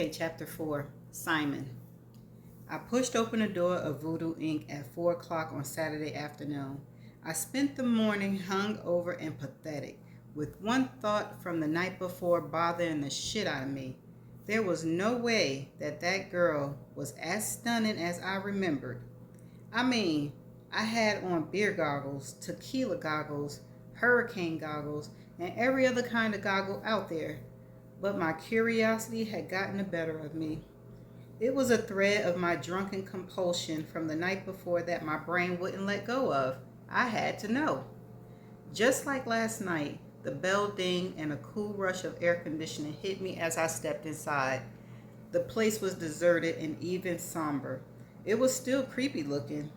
Okay, chapter 4, Simon. I pushed open the door of Voodoo Inc. at 4 o'clock on Saturday afternoon. I spent the morning hung over and pathetic, with one thought from the night before bothering the shit out of me. There was no way that that girl was as stunning as I remembered. I mean, I had on beer goggles, tequila goggles, hurricane goggles, and every other kind of goggle out there, but my curiosity had gotten the better of me. It was a thread of my drunken compulsion from the night before that my brain wouldn't let go of. I had to know. Just like last night, the bell dinged and a cool rush of air conditioning hit me as I stepped inside. The place was deserted and even somber. It was still creepy looking.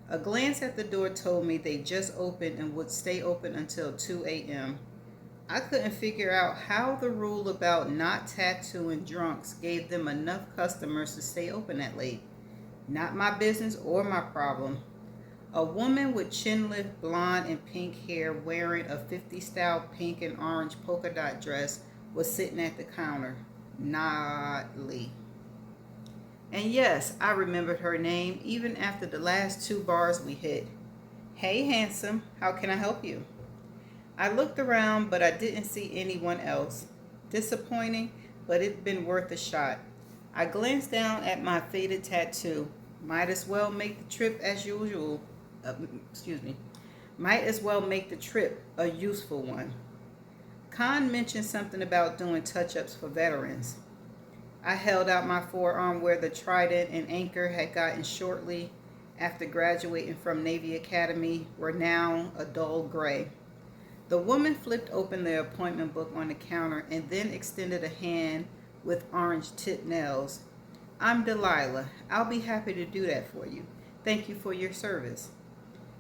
A glance at the door told me they just opened and would stay open until 2 a.m. I couldn't figure out how the rule about not tattooing drunks gave them enough customers to stay open that late. Not my business or my problem. A woman with chin lift, blonde, and pink hair wearing a 50s style pink and orange polka dot dress was sitting at the counter. Not Lee. And yes, I remembered her name even after the last two bars we hit. Hey, handsome, how can I help you? I looked around, but I didn't see anyone else. Disappointing, but it'd been worth a shot. I glanced down at my faded tattoo. Might as well make the trip as usual. Excuse me. Might as well make the trip a useful one. Khan mentioned something about doing touch-ups for veterans. I held out my forearm where the trident and anchor had gotten shortly after graduating from Navy Academy were now a dull gray. The woman flipped open the appointment book on the counter and then extended a hand with orange tipped nails. I'm Delilah. I'll be happy to do that for you. Thank you for your service.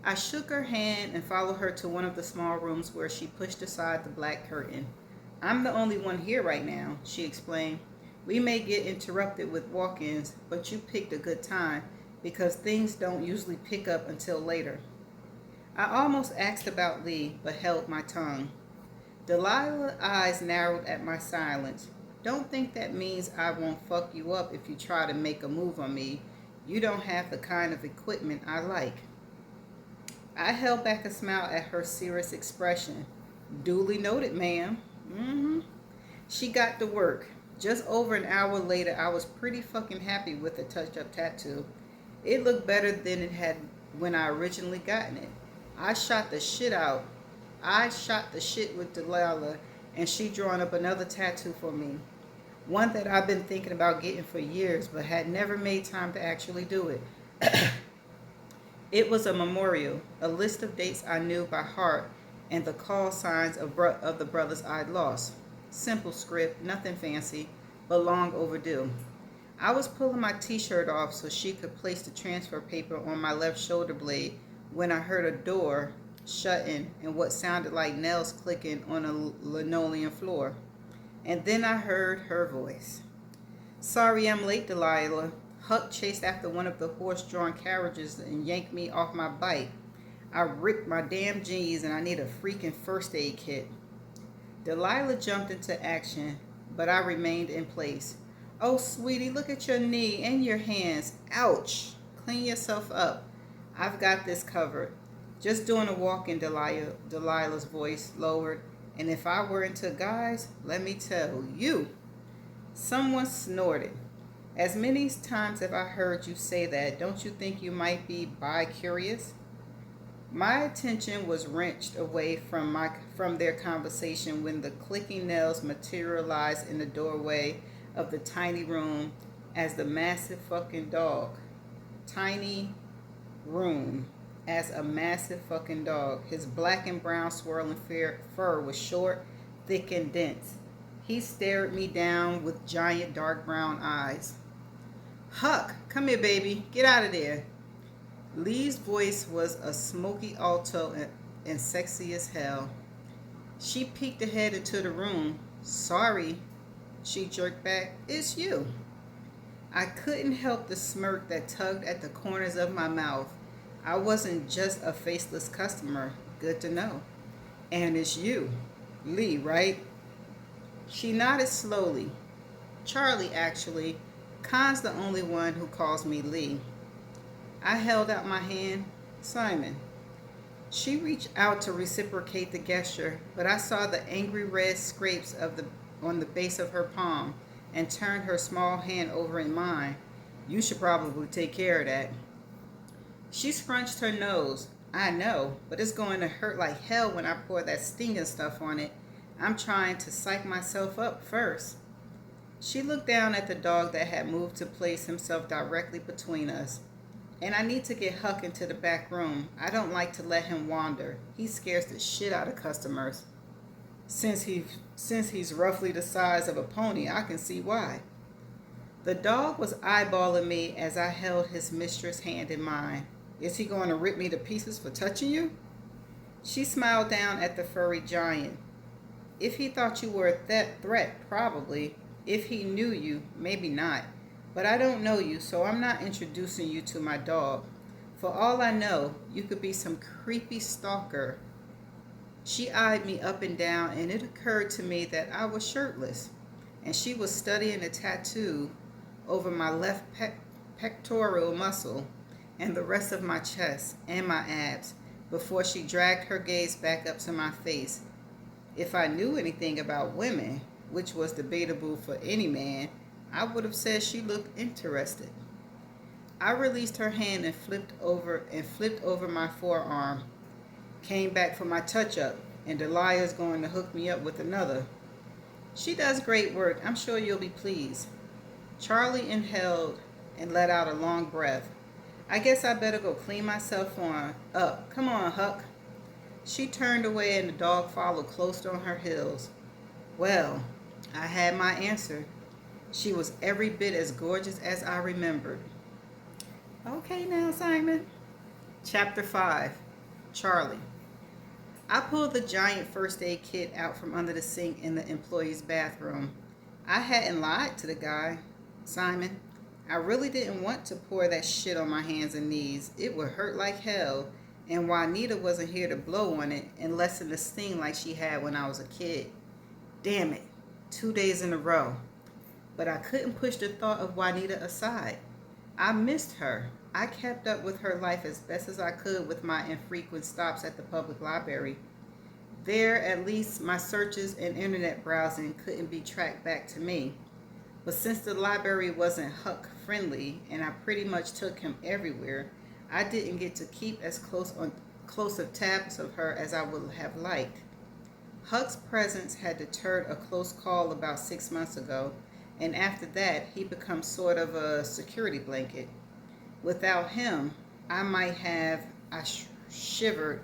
I shook her hand and followed her to one of the small rooms where she pushed aside the black curtain. I'm the only one here right now, she explained. We may get interrupted with walk-ins, but you picked a good time because things don't usually pick up until later. I almost asked about Lee, but held my tongue. Delilah's eyes narrowed at my silence. Don't think that means I won't fuck you up if you try to make a move on me. You don't have the kind of equipment I like. I held back a smile at her serious expression. Duly noted, ma'am. She got to work. Just over an hour later, I was pretty fucking happy with the touch-up tattoo. It looked better than it had when I originally gotten it. I shot the shit with Delilah, and she drawn up another tattoo for me. One that I've been thinking about getting for years, but had never made time to actually do it. It was a memorial, a list of dates I knew by heart, and the call signs of the brothers I'd lost. Simple script, nothing fancy, but long overdue. I was pulling my t-shirt off so she could place the transfer paper on my left shoulder blade when I heard a door shutting and what sounded like nails clicking on a linoleum floor. And then I heard her voice. Sorry I'm late, Delilah. Huck chased after one of the horse-drawn carriages and yanked me off my bike. I ripped my damn jeans and I need a freaking first aid kit. Delilah jumped into action, but I remained in place. Oh, sweetie, look at your knee and your hands. Ouch. Clean yourself up. I've got this covered. Just doing a walk-in, Delilah's voice lowered. And if I were into guys, let me tell you. Someone snorted. As many times have I heard you say that, don't you think you might be bi-curious? My attention was wrenched away from their conversation when the clicking nails materialized in the doorway of the tiny room as the massive fucking dog. Tiny room as a massive fucking dog. His black and brown swirling fur was short, thick, and dense. He stared me down with giant dark brown eyes. Huck, come here, baby. Get out of there. Lee's voice was a smoky alto and sexy as hell. She peeked ahead into the room. Sorry, she jerked back. It's you. I couldn't help the smirk that tugged at the corners of my mouth. I wasn't just a faceless customer. Good to know. And it's you, Lee, right? She nodded slowly. Charlie, actually. Khan's the only one who calls me Lee. I held out my hand. Simon. She reached out to reciprocate the gesture, but I saw the angry red scrapes on the base of her palm and turned her small hand over in mine. You should probably take care of that. She scrunched her nose. I know, but it's going to hurt like hell when I pour that stinging stuff on it. I'm trying to psych myself up first. She looked down at the dog that had moved to place himself directly between us. And I need to get Huck into the back room. I don't like to let him wander. He scares the shit out of customers. Since he's roughly the size of a pony, I can see why. The dog was eyeballing me as I held his mistress' hand in mine. Is he going to rip me to pieces for touching you? She smiled down at the furry giant. If he thought you were a threat, probably. If he knew you, maybe not. But I don't know you, so I'm not introducing you to my dog. For all I know, you could be some creepy stalker. She eyed me up and down, and it occurred to me that I was shirtless, and she was studying a tattoo over my left pectoral muscle and the rest of my chest and my abs before she dragged her gaze back up to my face. If I knew anything about women, which was debatable for any man, I would have said she looked interested. I released her hand and flipped over my forearm. Came back for my touch-up, and Delilah's going to hook me up with another. She does great work. I'm sure you'll be pleased. Charlie inhaled and let out a long breath. I guess I better go clean myself up. Come on, Huck. She turned away and the dog followed close on her heels. Well, I had my answer. She was every bit as gorgeous as I remembered. Okay now, Simon. Chapter 5. Charlie. I pulled the giant first aid kit out from under the sink in the employee's bathroom. I hadn't lied to the guy, Simon. I really didn't want to pour that shit on my hands and knees. It would hurt like hell, and Juanita wasn't here to blow on it and lessen the sting like she had when I was a kid. Damn it, 2 days in a row. But I couldn't push the thought of Juanita aside. I missed her. I kept up with her life as best as I could with my infrequent stops at the public library. There, at least, my searches and internet browsing couldn't be tracked back to me. But since the library wasn't Huck friendly and I pretty much took him everywhere, I didn't get to keep as close of tabs of her as I would have liked. Huck's presence had deterred a close call about 6 months ago, and after that, he became sort of a security blanket. Without him, I shivered,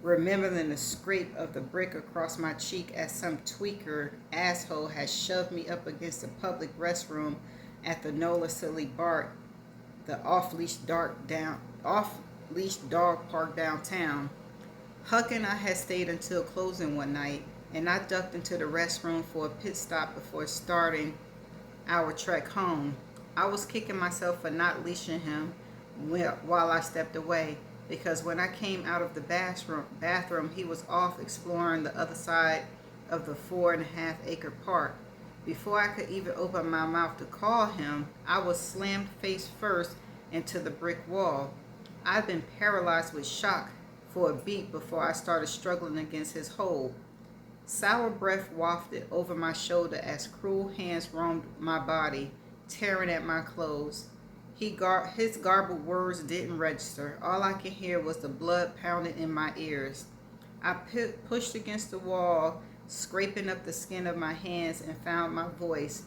remembering the scrape of the brick across my cheek as some tweaker asshole had shoved me up against the public restroom at the Nola Silly Bart, the off-leash dog park downtown. Huck and I had stayed until closing one night, and I ducked into the restroom for a pit stop before starting our trek home. I was kicking myself for not leashing him while I stepped away, because when I came out of the bathroom, he was off exploring the other side of the 4.5-acre park. Before I could even open my mouth to call him, I was slammed face first into the brick wall. I'd been paralyzed with shock for a beat before I started struggling against his hold. Sour breath wafted over my shoulder as cruel hands roamed my body, tearing at my clothes. His garbled words didn't register. All I could hear was the blood pounding in my ears. I pushed against the wall, scraping up the skin of my hands, and found my voice.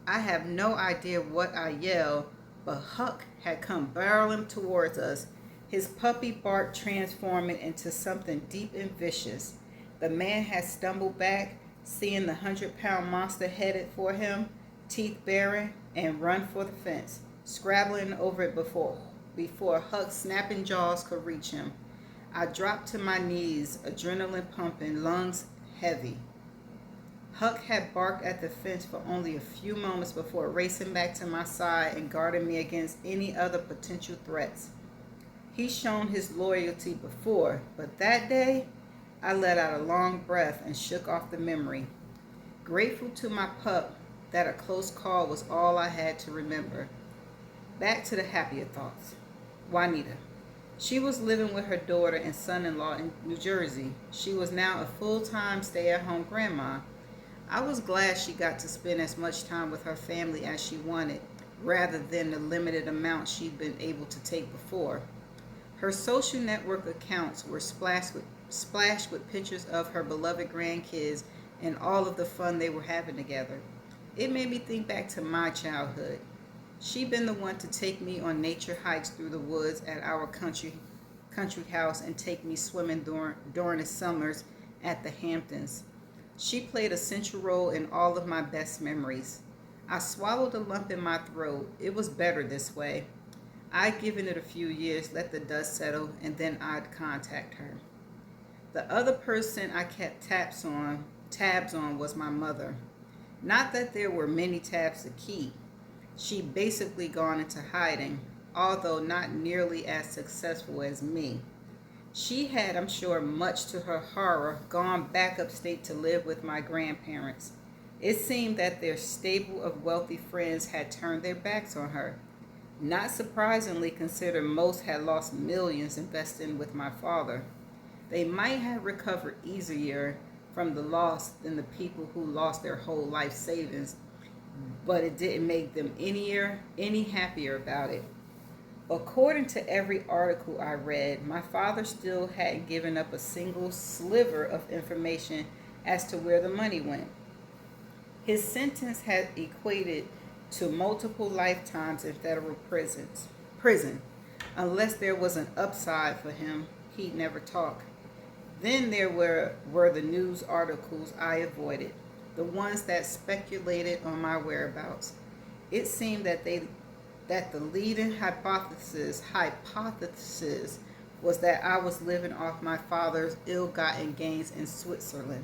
I have no idea what I yelled, but Huck had come barreling towards us, his puppy bark transforming into something deep and vicious. The man had stumbled back, seeing the 100-pound monster headed for him, teeth baring, and run for the fence, scrabbling over it before Huck's snapping jaws could reach him. I dropped to my knees, adrenaline pumping, lungs heavy. Huck had barked at the fence for only a few moments before racing back to my side and guarding me against any other potential threats. He's shown his loyalty before, but that day, I let out a long breath and shook off the memory. Grateful to my pup, that a close call was all I had to remember. Back to the happier thoughts. Juanita. She was living with her daughter and son-in-law in New Jersey. She was now a full-time stay-at-home grandma. I was glad she got to spend as much time with her family as she wanted, rather than the limited amount she'd been able to take before. Her social network accounts were splashed with pictures of her beloved grandkids and all of the fun they were having together. It made me think back to my childhood. She'd been the one to take me on nature hikes through the woods at our country house and take me swimming during the summers at the Hamptons. She played a central role in all of my best memories. I swallowed a lump in my throat. It was better this way. I'd given it a few years, let the dust settle, and then I'd contact her. The other person I kept tabs on was my mother. Not that there were many tabs to keep. She'd basically gone into hiding, although not nearly as successful as me. She had, I'm sure, much to her horror, gone back upstate to live with my grandparents. It seemed that their stable of wealthy friends had turned their backs on her. Not surprisingly, considering most had lost millions investing with my father. They might have recovered easier from the loss than the people who lost their whole life savings, but it didn't make them any happier about it. According to every article I read, my father still hadn't given up a single sliver of information as to where the money went. His sentence had equated to multiple lifetimes in federal prison. Unless there was an upside for him, he'd never talk. Then there were the news articles I avoided, the ones that speculated on my whereabouts. It seemed that the leading hypothesis was that I was living off my father's ill-gotten gains in Switzerland.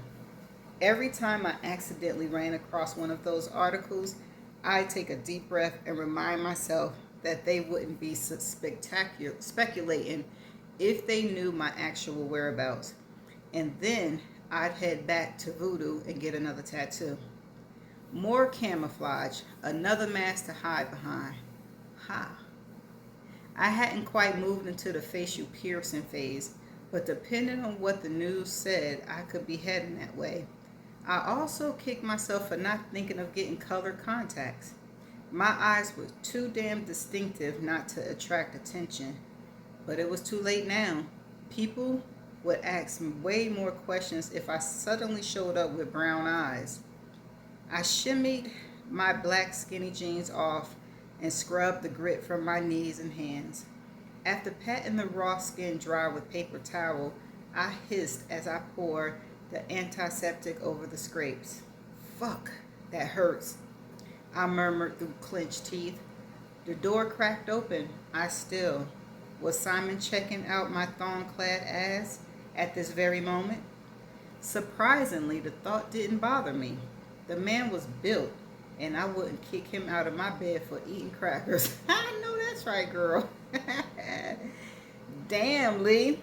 Every time I accidentally ran across one of those articles, I'd take a deep breath and remind myself that they wouldn't be speculating if they knew my actual whereabouts. And then I'd head back to Voodoo and get another tattoo. More camouflage, another mask to hide behind. Ha! I hadn't quite moved into the facial piercing phase, but depending on what the news said, I could be heading that way. I also kicked myself for not thinking of getting colored contacts. My eyes were too damn distinctive not to attract attention, but it was too late now. People would ask way more questions if I suddenly showed up with brown eyes. I shimmied my black skinny jeans off and scrubbed the grit from my knees and hands. After patting the raw skin dry with paper towel, I hissed as I poured the antiseptic over the scrapes. Fuck, that hurts, I murmured through clenched teeth. The door cracked open. I still. Was Simon checking out my thong-clad ass at this very moment? Surprisingly, the thought didn't bother me. The man was built, and I wouldn't kick him out of my bed for eating crackers. I know that's right, girl. Damn, Lee.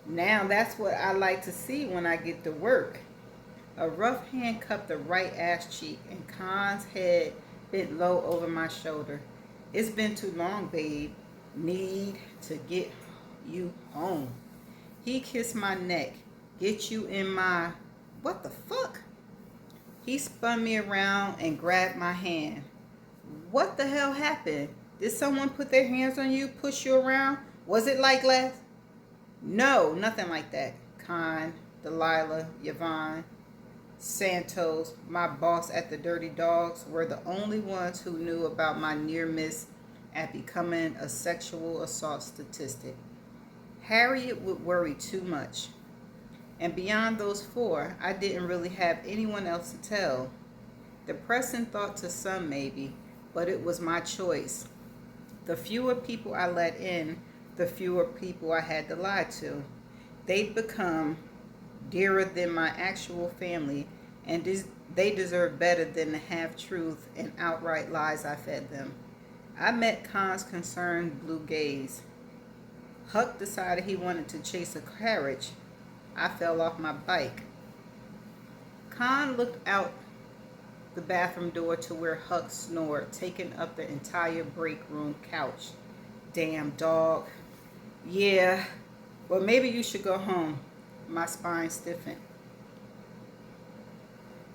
Now that's what I like to see when I get to work. A rough hand cupped the right ass cheek, and Khan's head bent low over my shoulder. It's been too long, babe. Need to get you home. He kissed my neck. Get you in my... What the fuck? He spun me around and grabbed my hand. What the hell happened? Did someone put their hands on you, push you around? Was it like last? No, nothing like that. Khan, Delilah, Yvonne, Santos, my boss at the Dirty Dogs, were the only ones who knew about my near miss at becoming a sexual assault statistic. Harriet would worry too much. And beyond those four, I didn't really have anyone else to tell. Depressing thought to some maybe, but it was my choice. The fewer people I let in, the fewer people I had to lie to. They'd become dearer than my actual family, and they deserve better than the half-truth and outright lies I fed them. I met Khan's concerned blue gaze. Huck decided he wanted to chase a carriage. I fell off my bike. Khan looked out the bathroom door to where Huck snored, taking up the entire break room couch. Damn dog. Yeah, well, maybe you should go home. My spine stiffened.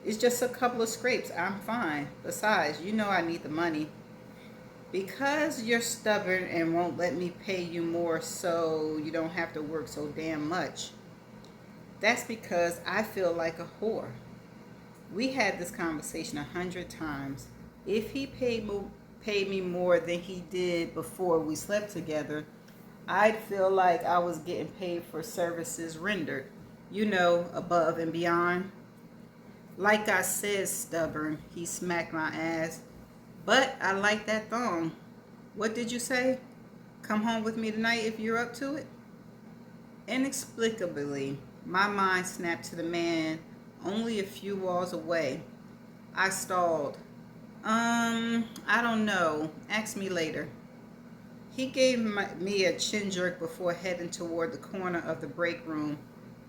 It's just a couple of scrapes. I'm fine. Besides, you know I need the money. Because you're stubborn and won't let me pay you more so you don't have to work so damn much. That's because I feel like a whore. We had this conversation 100 times. If he paid me more than he did before we slept together, I'd feel like I was getting paid for services rendered, above and beyond. Like I said, stubborn, he smacked my ass. But I like that thong. What did you say? Come home with me tonight if you're up to it? Inexplicably, my mind snapped to the man only a few walls away. I stalled. I don't know. Ask me later. He gave me a chin jerk before heading toward the corner of the break room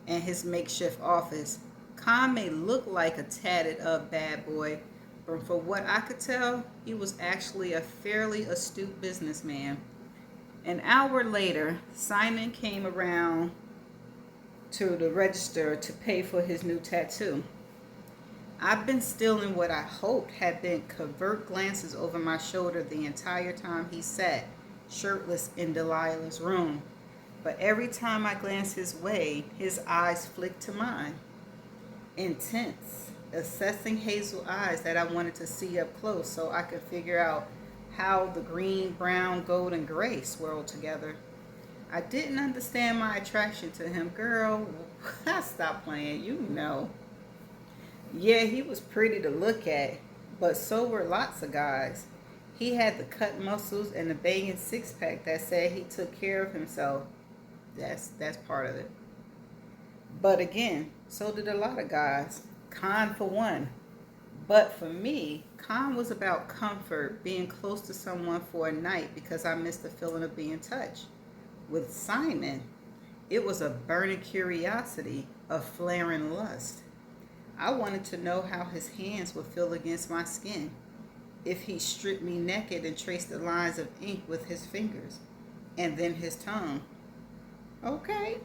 and his makeshift office. Khan may look like a tatted up bad boy, but for what I could tell, he was actually a fairly astute businessman. An hour later, Simon came around to the register to pay for his new tattoo. I've been stealing what I hoped had been covert glances over my shoulder the entire time he sat, shirtless, in Delilah's room. But every time I glanced his way, his eyes flicked to mine. Intense, assessing hazel eyes that I wanted to see up close so I could figure out how the green, brown, gold, and gray swirled together. I didn't understand my attraction to him. Girl, stop playing, you know. Yeah, he was pretty to look at, but so were lots of guys. He had the cut muscles and the banging six-pack that said he took care of himself. That's part of it. But again, so did a lot of guys. Khan for one. But for me, Khan was about comfort, being close to someone for a night because I missed the feeling of being touched. With Simon, it was a burning curiosity, a flaring lust. I wanted to know how his hands would feel against my skin if he stripped me naked and traced the lines of ink with his fingers, and then his tongue. Okay.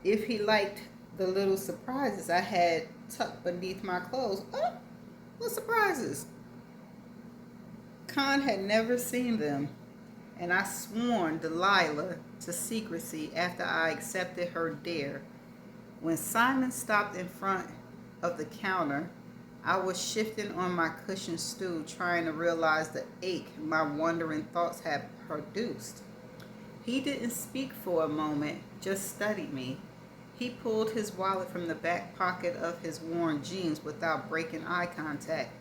If he liked the little surprises I had tucked beneath my clothes. Oh, what surprises? Khan had never seen them, and I sworn Delilah to secrecy after I accepted her dare. When Simon stopped in front of the counter, I was shifting on my cushioned stool, trying to realize the ache my wandering thoughts had produced. He didn't speak for a moment, just studied me. He pulled his wallet from the back pocket of his worn jeans without breaking eye contact.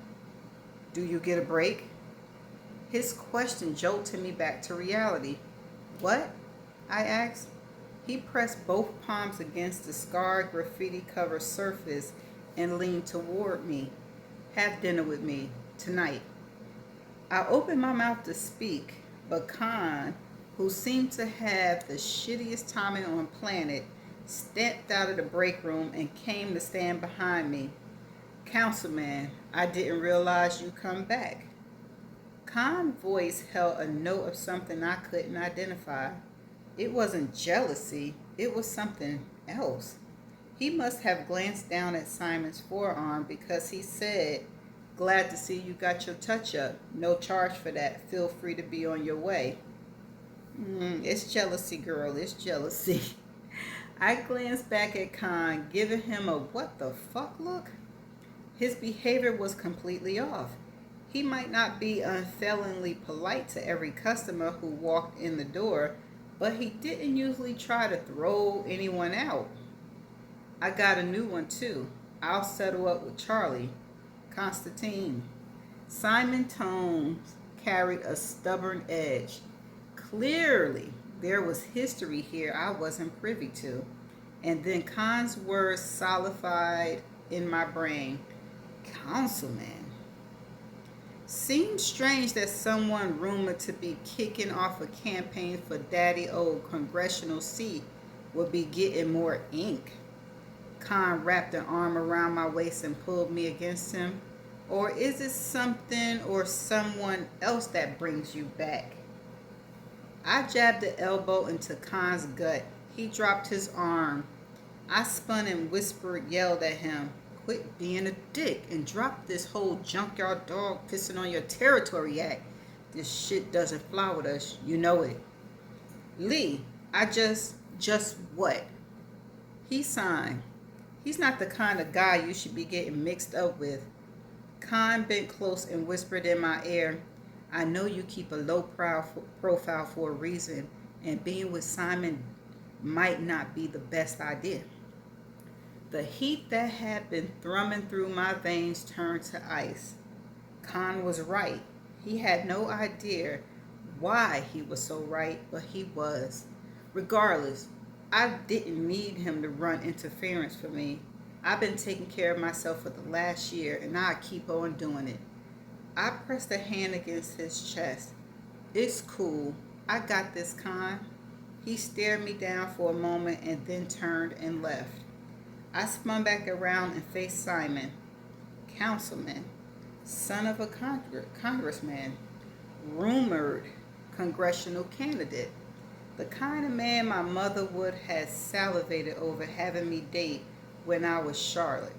Do you get a break? His question jolted me back to reality. What? I asked. He pressed both palms against the scarred graffiti-covered surface and leaned toward me. Have dinner with me tonight. I opened my mouth to speak, but Khan, who seemed to have the shittiest timing on planet, stepped out of the break room and came to stand behind me. Councilman, I didn't realize you come back. Khan's voice held a note of something I couldn't identify. It wasn't jealousy, it was something else. He must have glanced down at Simon's forearm because he said, glad to see you got your touch-up. No charge for that. Feel free to be on your way. It's jealousy, girl. It's jealousy. I glanced back at Khan, giving him a what the fuck look. His behavior was completely off. He might not be unfailingly polite to every customer who walked in the door, but he didn't usually try to throw anyone out. I got a new one too. I'll settle up with Charlie. Constantine. Simon's tones carried a stubborn edge. Clearly, there was history here I wasn't privy to. And then Khan's words solidified in my brain. Councilman. Seems strange that someone rumored to be kicking off a campaign for daddy old congressional seat would be getting more ink. Khan wrapped an arm around my waist and pulled me against him. Or is it something or someone else that brings you back? I jabbed the elbow into Khan's gut. He dropped his arm. I spun and whispered, yelled at him, "Quit being a dick and drop this whole junkyard dog pissing on your territory act. This shit doesn't fly with us. You know it." "Lee, just what?" He signed. "He's not the kind of guy you should be getting mixed up with." Khan bent close and whispered in my ear, "I know you keep a low profile for a reason, and being with Simon might not be the best idea." The heat that had been thrumming through my veins turned to ice. Khan was right. He had no idea why he was so right, but he was. Regardless, I didn't need him to run interference for me. I've been taking care of myself for the last year, and I keep on doing it. I pressed a hand against his chest. "It's cool. I got this, Khan." He stared me down for a moment and then turned and left. I spun back around and faced Simon. Councilman, son of a congressman, rumored congressional candidate, the kind of man my mother would have salivated over having me date when I was Charlotte.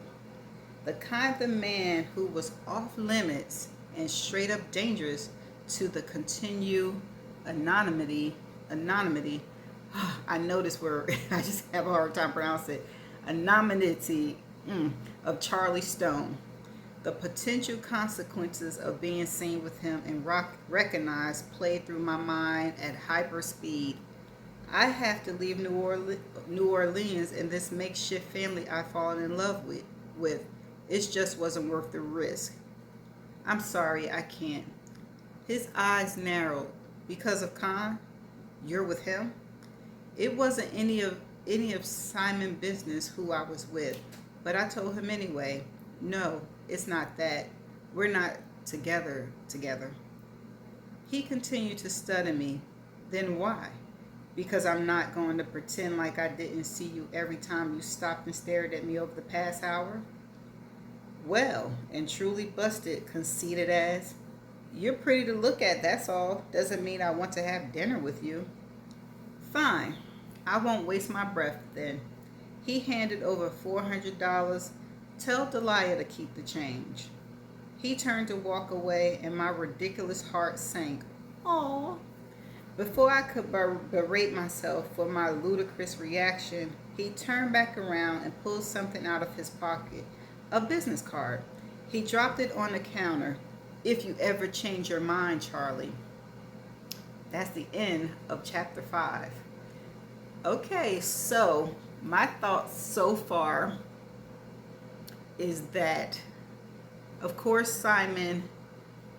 The kind of man who was off limits and straight up dangerous to the continued anonymity. I know this word. I just have a hard time pronouncing it. Anonymity of Charlie Stone. The potential consequences of being seen with him and recognized played through my mind at hyper speed. I have to leave New Orleans and this makeshift family I've fallen in love with. It just wasn't worth the risk. "I'm sorry, I can't." His eyes narrowed. "Because of Khan? You're with him?" It wasn't any of Simon's business who I was with, but I told him anyway. "No, it's not that. We're not together. He continued to study me. "Then why?" "Because I'm not going to pretend like I didn't see you every time you stopped and stared at me over the past hour." "Well," and truly busted, conceited as, "you're pretty to look at, that's all. Doesn't mean I want to have dinner with you." "Fine. I won't waste my breath then." He handed over $400. "Tell Delia to keep the change." He turned to walk away, and my ridiculous heart sank. Aww. Before I could berate myself for my ludicrous reaction, he turned back around and pulled something out of his pocket. A business card. He dropped it on the counter. "If you ever change your mind, Charlie." That's the end of chapter 5. Okay, so my thoughts so far is that, of course, Simon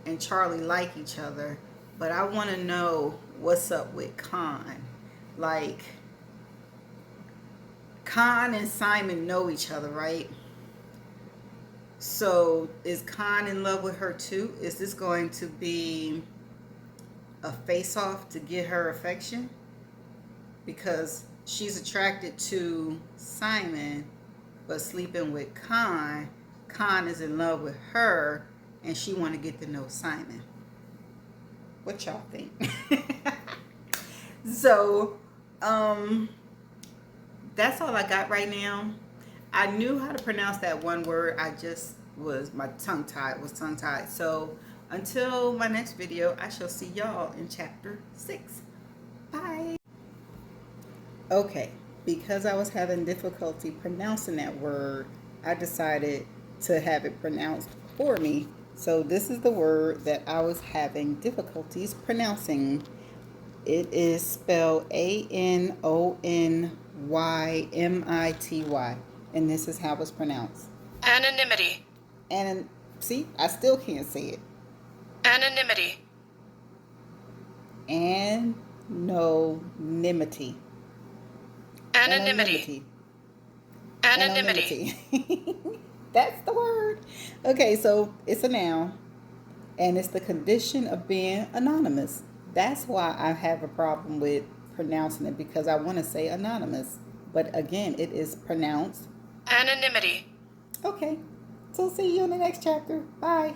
and Charlie like each other, but I want to know what's up with Khan. Like, Khan and Simon know each other, right? So is Khan in love with her too? Is this going to be a face-off to get her affection? Because she's attracted to Simon, but sleeping with Khan. Khan is in love with her, and she want to get to know Simon. What y'all think? So, that's all I got right now. I knew how to pronounce that one word. I just my tongue tied. So until my next video, I shall see y'all in chapter 6. Bye. Okay, because I was having difficulty pronouncing that word, I decided to have it pronounced for me. So this is the word that I was having difficulties pronouncing. It is spelled Anonymity. And this is how it's pronounced. Anonymity. And see, I still can't say it. Anonymity. Anonymity. Anonymity. Anonymity. That's the word. Okay, so it's a noun, and it's the condition of being anonymous. That's why I have a problem with pronouncing it, because I want to say anonymous. But again, it is pronounced anonymity. Okay. So see you in the next chapter. Bye.